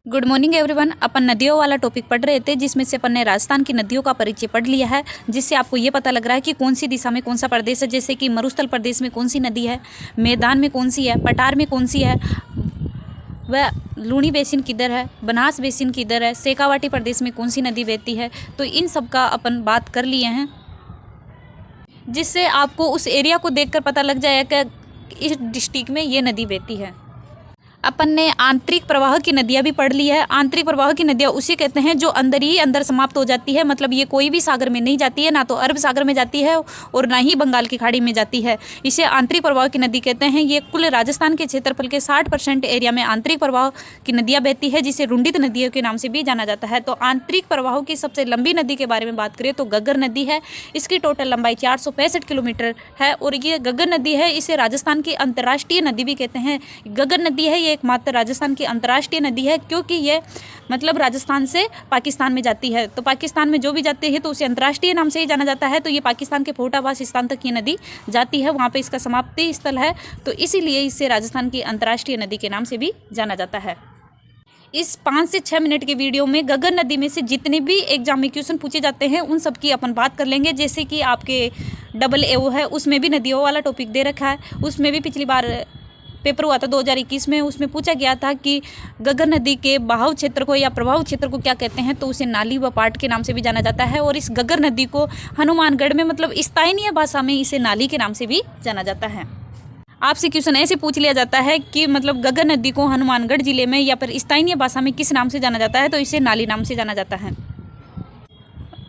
Good morning everyone. अपन नदियों वाला topic पढ़ रहे थे, जिसमें से अपन ने राजस्थान की नदियों का परिचय पढ़ लिया है, जिससे आपको ये पता लग रहा है कि कौन सी दिशा में कौन सा प्रदेश है। जैसे कि मरुस्थल प्रदेश में कौन सी नदी है, मैदान में कौन सी है, पठार में कौन सी है, वह लूणी बेसिन किधर है, बनास बेसिन किधर है, शेखावाटी प्रदेश में कौन सी नदी बहती है। तो इन सब का अपन बात कर लिए हैं, जिससे आपको उस एरिया को देखकर पता लग जाएगा कि इस डिस्ट्रिक्ट में ये नदी बहती है। अपन ने आंतरिक प्रवाह की नदियाँ भी पढ़ ली है। आंतरिक प्रवाह की नदियाँ उसे कहते हैं जो अंदर ही अंदर समाप्त हो जाती है, मतलब ये कोई भी सागर में नहीं जाती है, ना तो अरब सागर में जाती है और ना ही बंगाल की खाड़ी में जाती है। इसे आंतरिक प्रवाह की नदी कहते हैं। ये कुल राजस्थान के क्षेत्रफल के 60% एरिया में आंतरिक प्रवाह की नदियाँ बहती है, जिसे रुंडित नदियों के नाम से भी जाना जाता है। तो आंतरिक प्रवाह की सबसे लंबी नदी के बारे में बात करें तो गग्गर नदी है। इसकी टोटल लंबाई 465 किलोमीटर है और ये गग्गर नदी है, इसे राजस्थान की अंतर्राष्ट्रीय नदी भी कहते हैं। गग्गर नदी है, ये एकमात्र राजस्थान की अंतर्राष्ट्रीय नदी है, क्योंकि ये मतलब राजस्थान से पाकिस्तान में जाती है। तो पाकिस्तान में जो भी जाते हैं तो उसे अंतर्राष्ट्रीय नाम से ही जाना जाता है। तो ये पाकिस्तान के फोटाबास स्थान तक ये नदी जाती है, वहाँ पे इसका समाप्ति स्थल है, तो इसीलिए इसे राजस्थान की अंतर्राष्ट्रीय नदी के नाम से भी जाना जाता है। इस 5 से 6 मिनट के वीडियो में गग्गर नदी में से जितने भी एग्जाम में क्वेश्चन पूछे जाते हैं उन सब की अपन बात कर लेंगे। जैसे कि आपके AA है, उसमें भी नदियों वाला टॉपिक दे रखा है। उसमें भी पिछली बार पेपर हुआ था 2021 में, उसमें पूछा गया था कि गग्गर नदी के बहाव क्षेत्र को या प्रवाह क्षेत्र को क्या कहते हैं, तो उसे नाली व पाट के नाम से भी जाना जाता है। और इस गग्गर नदी को हनुमानगढ़ में मतलब स्थानीय भाषा में इसे नाली के नाम से भी जाना जाता है। आपसे क्वेश्चन ऐसे पूछ लिया जाता है कि मतलब गग्गर नदी को हनुमानगढ़ जिले में या फिर स्थानीय भाषा में किस नाम से जाना जाता है, तो इसे नाली नाम से जाना जाता है।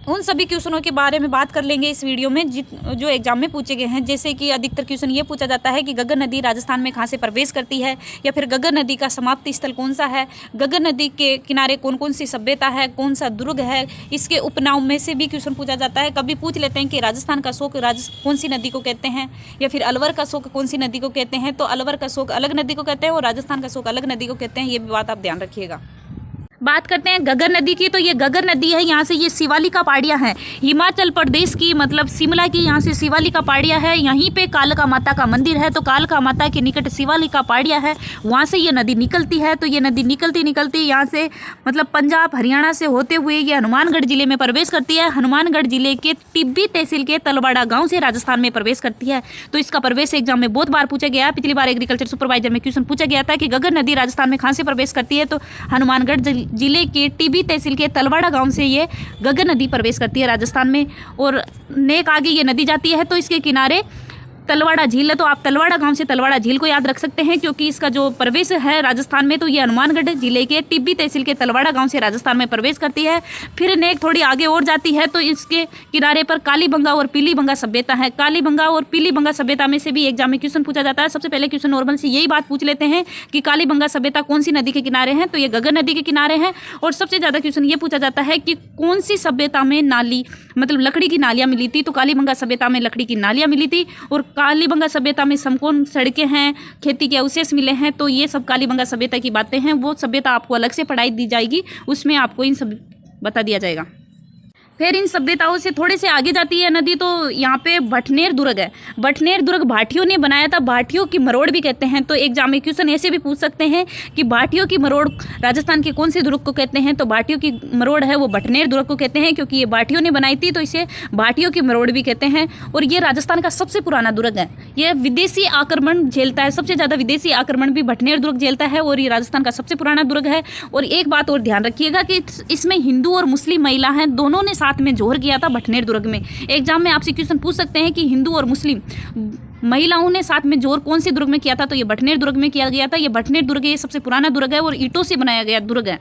उन सभी क्वेश्चनों के बारे में बात कर लेंगे इस वीडियो में जो एग्जाम में पूछे गए हैं। जैसे कि अधिकतर क्वेश्चन ये पूछा जाता है कि गग्गर नदी राजस्थान में कहाँ से प्रवेश करती है, या फिर गग्गर नदी का समाप्ति स्थल कौन सा है, गग्गर नदी के किनारे कौन कौन सी सभ्यता है, कौन सा दुर्ग है, इसके उपनाम में से भी क्वेश्चन पूछा जाता है। कभी पूछ लेते हैं कि राजस्थान का शोक कौन सी नदी को कहते हैं, या फिर अलवर का शोक कौन सी नदी को कहते हैं। तो अलवर का शोक अलग नदी को कहते हैं और राजस्थान का शोक अलग नदी को कहते हैं। ये भी बात आप ध्यान रखिएगा। बात करते हैं गग्गर नदी की, तो ये गग्गर नदी है, यहाँ से ये शिवालिका पहाड़ियाँ हैं, हिमाचल प्रदेश की मतलब शिमला की यहाँ से शिवालिका पहाड़ियाँ है। यहीं पे कालका माता का मंदिर है, तो कालका माता के निकट शिवालिका पहाड़ियाँ है, वहाँ से ये नदी निकलती है। तो ये नदी निकलती निकलती यहाँ से मतलब पंजाब हरियाणा से होते हुए ये हनुमानगढ़ जिले में प्रवेश करती है। हनुमानगढ़ जिले के टिब्बी तहसील के तलवाड़ा गाँव से राजस्थान में प्रवेश करती है। तो इसका प्रवेश एग्जाम में बहुत बार पूछा गया। पिछली बार एग्रीकल्चर सुपरवाइजर में क्वेश्चन पूछा गया था कि गग्गर नदी राजस्थान में कहाँ से प्रवेश करती है, तो हनुमानगढ़ जिले के टिब्बी तहसील के तलवाड़ा गांव से ये गग्गर नदी प्रवेश करती है राजस्थान में। और नेक आगे ये नदी जाती है, तो इसके किनारे तलवाड़ा झील है। तो आप तलवाड़ा गांव से तलवाड़ा झील को याद रख सकते हैं, क्योंकि इसका जो प्रवेश है राजस्थान में, तो ये हनुमानगढ़ जिले के टिब्बी तहसील के तलवाड़ा गांव से राजस्थान में प्रवेश करती है। फिर नेक थोड़ी आगे और जाती है, तो इसके किनारे पर कालीबंगा और पीलीबंगा सभ्यता है। कालीबंगा और पीलीबंगा सभ्यता में से भी एग्जाम में क्वेश्चन पूछा जाता है। सबसे पहले क्वेश्चन नॉर्मल से यही बात पूछ लेते हैं कि कालीबंगा सभ्यता कौन सी नदी के किनारे है, तो ये गग्गर नदी के किनारे है। और सबसे ज्यादा क्वेश्चन ये पूछा जाता है कि कौन सी सभ्यता में नाली मतलब लकड़ी की नालियां मिली थी, तो कालीबंगा सभ्यता में लकड़ी की नालियां मिली थी। और कालीबंगा सभ्यता में समकोण सड़कें हैं, खेती के अवशेष मिले हैं। तो ये सब कालीबंगा सभ्यता की बातें हैं। वो सभ्यता आपको अलग से पढ़ाई दी जाएगी, उसमें आपको इन सब बता दिया जाएगा। फिर इन सभ्यताओं से थोड़े से आगे जाती है नदी, तो यहाँ पे भटनेर दुर्ग है। भटनेर दुर्ग भाटियों ने बनाया था, भाटियों की मरोड़ भी कहते हैं। तो एग्जाम में क्वेश्चन ऐसे भी पूछ सकते हैं कि भाटियों की मरोड़ राजस्थान के कौन से दुर्ग को कहते हैं, तो भाटियों की मरोड़ है वो भटनेर दुर्ग को कहते हैं, क्योंकि ये भाटियों ने बनाई थी, तो इसे भाटियों की मरोड़ भी कहते हैं। और ये राजस्थान का सबसे पुराना दुर्ग है। ये विदेशी आक्रमण झेलता है, सबसे ज़्यादा विदेशी आक्रमण भी भटनेर दुर्ग झेलता है, और ये राजस्थान का सबसे पुराना दुर्ग है। और एक बात और ध्यान रखिएगा कि इसमें हिंदू और मुस्लिम महिला हैं, दोनों ने साथ में जोहर किया था भटनेर दुर्ग में। एग्जाम में आपसे क्वेश्चन पूछ सकते हैं कि हिंदू और मुस्लिम महिलाओं ने साथ में जोहर कौन से दुर्ग में किया था, तो ये भटनेर दुर्ग में किया गया था। ये भटनेर दुर्ग ये सबसे पुराना दुर्ग है और ईंटों से बनाया गया दुर्ग है।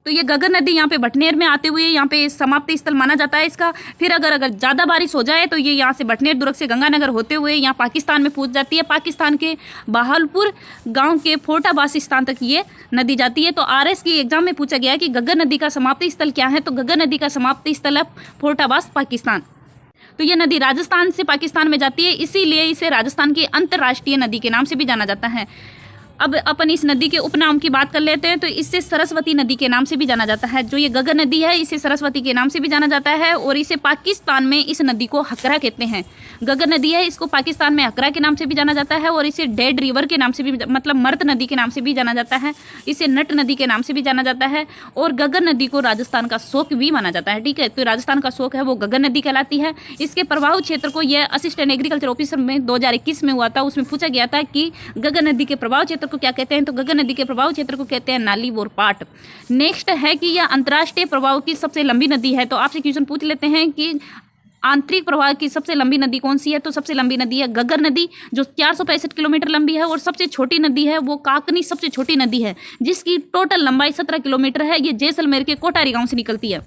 तो ये गग्गर नदी यहाँ पे भटनेर में आते हुए यहाँ पे समाप्ति स्थल माना जाता है इसका। फिर अगर ज़्यादा बारिश हो जाए तो ये यहाँ से भटनेर दुर्ग से गंगानगर होते हुए यहाँ पाकिस्तान में पहुँच जाती है। पाकिस्तान के बहावलपुर गांव के फोटाबास स्थान तक ये नदी जाती है। तो RS की एग्जाम में पूछा गया है कि गग्गर नदी का समाप्ति स्थल क्या है, तो गग्गर नदी का समाप्ति स्थल है फोटाबास पाकिस्तान। तो ये नदी राजस्थान से पाकिस्तान में जाती है, इसीलिए इसे राजस्थान की अंतर्राष्ट्रीय नदी के नाम से भी जाना जाता है। अब अपन इस नदी के उपनाम की बात कर लेते हैं। तो इससे सरस्वती नदी के नाम से भी जाना जाता है। जो ये गगर नदी है इसे सरस्वती के नाम से भी जाना जाता है और इसे पाकिस्तान में इस नदी को हकरा कहते हैं। गगर नदी है, इसको पाकिस्तान में हकरा के नाम से भी जाना जाता है और इसे डेड रिवर के नाम से भी, मतलब मर्द नदी के नाम से भी जाना जाता है। इसे नट नदी के नाम से भी जाना जाता है और गगर नदी को राजस्थान का शोक भी माना जाता है। ठीक है, तो राजस्थान का शोक है वो गगर नदी कहलाती है। इसके प्रभाव क्षेत्र को यह असिस्टेंट एग्रीकल्चर ऑफिसर में 2021 में हुआ था, उसमें पूछा गया था कि गगर नदी के प्रभाव क्षेत्र को क्या कहते हैं। तो गगर नदी के प्रभाव क्षेत्र को कहते हैं नाली और पाट। नेक्स्ट है कि यह अंतर्राष्ट्रीय प्रवाह की सबसे लंबी नदी है। तो आपसे क्वेश्चन पूछ लेते हैं कि आंतरिक प्रवाह की सबसे लंबी नदी कौन सी है। तो सबसे लंबी नदी है गगर नदी जो 465 किलोमीटर लंबी है और सबसे छोटी नदी है वो काकनी सबसे छोटी नदी है जिसकी टोटल लंबाई 17 किलोमीटर है। ये जैसलमेर के कोटारी गांव से निकलती है।